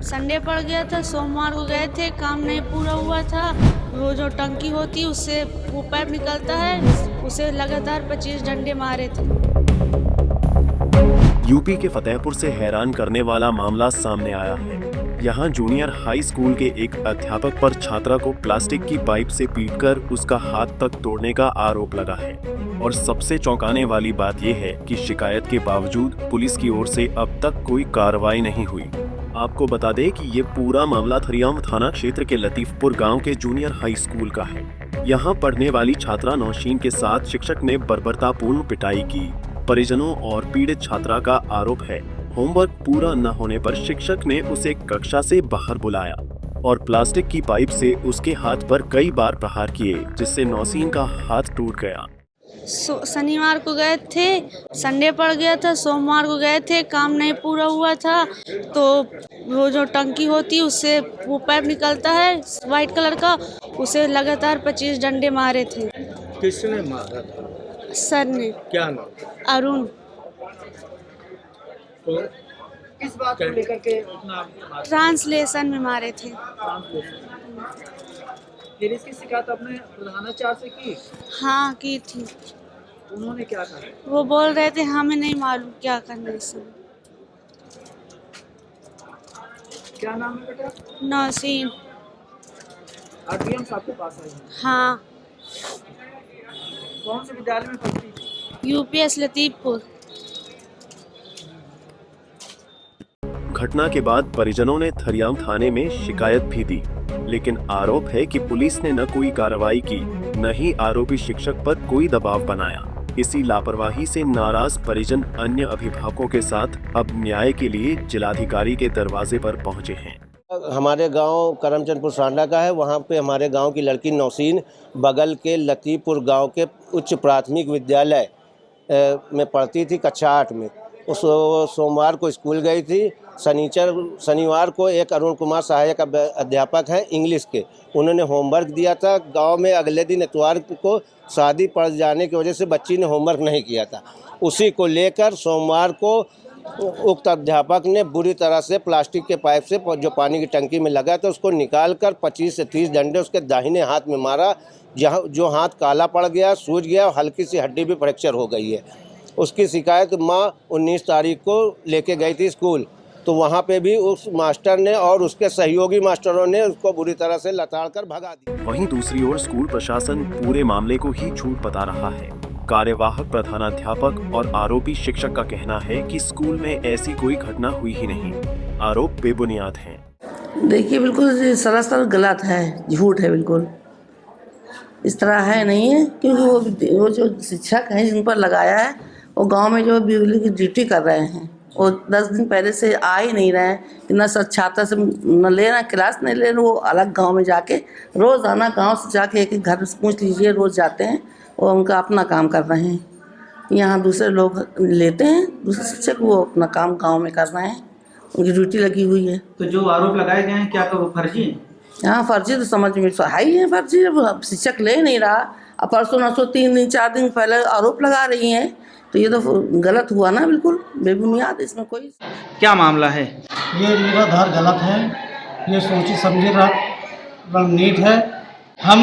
Sunday पड़ गया था, सोमवार को गए थे, काम नहीं पूरा हुआ था। वो जो टंकी होती है उससे वो पाइप निकलता है, उसे लगातार 25 डंडे मारे थे। यूपी के फतेहपुर से हैरान करने वाला मामला सामने आया है। यहाँ जूनियर हाई स्कूल के एक अध्यापक पर छात्रा को प्लास्टिक की पाइप से पीटकर उसका हाथ तक तोड़ने का आरोप लगा है। और सबसे चौंकाने वाली बात यह है कि शिकायत के बावजूद पुलिस की ओर से अब तक कोई कार्रवाई नहीं हुई। आपको बता दें कि ये पूरा मामला थरियाम थाना क्षेत्र के लतीफपुर गांव के जूनियर हाई स्कूल का है। यहाँ पढ़ने वाली छात्रा नौशीन के साथ शिक्षक ने बर्बरतापूर्ण पिटाई की। परिजनों और पीड़ित छात्रा का आरोप है, होमवर्क पूरा न होने पर शिक्षक ने उसे कक्षा से बाहर बुलाया और प्लास्टिक की पाइप से उसके हाथ पर कई बार प्रहार किए, जिससे नौशीन का हाथ टूट गया। शनिवार को गए थे, संडे पड़ गया था, सोमवार को गए थे, काम नहीं पूरा हुआ था। तो वो जो टंकी होती है उससे वो पाइप निकलता है वाइट कलर का, उसे लगातार 25 डंडे मारे थे। किसने मारा था? सर ने। क्या नाम? अरुण। तो किस बात को लेकर के ट्रांसलेशन में मारे थे। फिर इसकी शिकायत आपने प्रधानाचार्य से की? हाँ की थी। उन्होंने क्या कहा? वो बोल रहे थे हमें नहीं मालूम क्या करना है इसमें। क्या नाम है बेटा? नौशीन। आरटीएम साहब के पास आई है? हाँ। कौन से विद्यालय में पढ़ती थी? यूपीएस लतीफपुर। घटना के बाद परिजनों ने थरियाम थाने में शिकायत भी दी, लेकिन आरोप है कि पुलिस ने न कोई कार्रवाई की, न ही आरोपी शिक्षक पर कोई दबाव बनाया। इसी लापरवाही से नाराज परिजन अन्य अभिभावकों के साथ अब न्याय के लिए जिलाधिकारी के दरवाजे पर पहुंचे हैं। हमारे गांव करमचंदपुर सांडा का है। वहां पे हमारे गांव की लड़की नौशीन बगल के लतीफपुर गांव के उच्च प्राथमिक विद्यालय में पढ़ती थी, कक्षा 8 में। उस सोमवार को स्कूल गई थी। शनिवार को एक अरुण कुमार सहायक अध्यापक हैं इंग्लिश के, उन्होंने होमवर्क दिया था। गांव में अगले दिन इतवार को शादी पड़ जाने की वजह से बच्ची ने होमवर्क नहीं किया था। उसी को लेकर सोमवार को उक्त अध्यापक ने बुरी तरह से प्लास्टिक के पाइप से जो पानी की टंकी में लगा था उसको निकालकर 25 से 30 डंडे उसके दाहिने हाथ में मारा, जहां जो हाथ काला पड़ गया, सूज गया और हल्की सी हड्डी भी फ्रैक्चर हो गई है। उसकी शिकायत माँ 19 तारीख को लेके गई थी स्कूल, तो वहाँ पे भी उस मास्टर ने और उसके सहयोगी मास्टरों ने उसको बुरी तरह से लताड़ कर भगा दिया। वहीं दूसरी ओर स्कूल प्रशासन पूरे मामले को ही झूठ बता रहा है। कार्यवाहक प्रधानाध्यापक और आरोपी शिक्षक का कहना है कि स्कूल में ऐसी कोई घटना हुई ही नहीं। आरोप बेबुनियाद हैं। देखिए, बिल्कुल सरासर गलत है, झूठ है, बिल्कुल इस तरह है नहीं है। क्योंकि वो जो शिक्षक हैं जिन पर लगाया है वो गांव में जो बिजली की ड्यूटी कर रहे हैं, वो 10 दिन पहले से आ ही नहीं रहे हैं कि न सर छात्र से न ले रहे क्लास नहीं ले रहे। वो अलग गांव में जाके रोज़ आना, गांव से जाके एक घर से पूछ लीजिए, रोज़ जाते हैं, वो उनका अपना काम कर रहे हैं। यहाँ दूसरे लोग लेते हैं, दूसरे शिक्षक वो अपना काम गांव में कर रहे हैं, उनकी ड्यूटी लगी हुई है। तो जो आरोप लगाए गए हैं क्या तो वो फर्जी है? हाँ, फर्जी तो समझ में है ही है, फर्जी शिक्षक ले नहीं रहा। अब परसों नसों 3 दिन 4 दिन पहले आरोप लगा रही हैं, तो ये तो गलत हुआ ना, बिल्कुल बेबुनियाद। इसमें कोई क्या मामला है? ये निराधार गलत है, ये सोची समझी रणनीति है। हम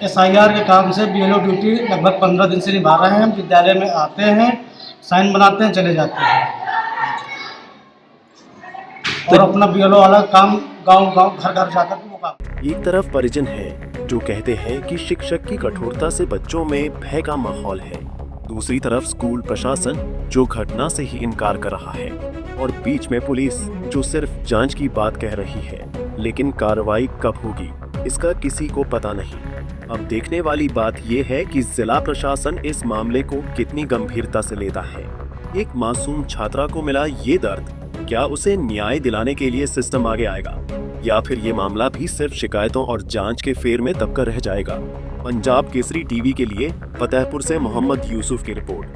SIR के काम से BLO ड्यूटी लगभग 15 दिन से निभा रहे हैं। हम विद्यालय में आते हैं, साइन बनाते हैं, चले जाते हैं और अपना BLO वाला काम गांव घर घर जाकर वो काम। एक तरफ परिजन है जो कहते हैं कि शिक्षक की कठोरता से बच्चों में भय का माहौल है, दूसरी तरफ स्कूल प्रशासन जो घटना से ही इनकार कर रहा है, और बीच में पुलिस जो सिर्फ जांच की बात कह रही है, लेकिन कार्रवाई कब होगी इसका किसी को पता नहीं। अब देखने वाली बात यह है कि जिला प्रशासन इस मामले को कितनी गंभीरता से लेता है। एक मासूम छात्रा को मिला ये दर्द, क्या उसे न्याय दिलाने के लिए सिस्टम आगे आएगा, या फिर ये मामला भी सिर्फ शिकायतों और जांच के फेर में दबकर रह जाएगा। पंजाब केसरी टीवी के लिए फतेहपुर से मोहम्मद यूसुफ की रिपोर्ट।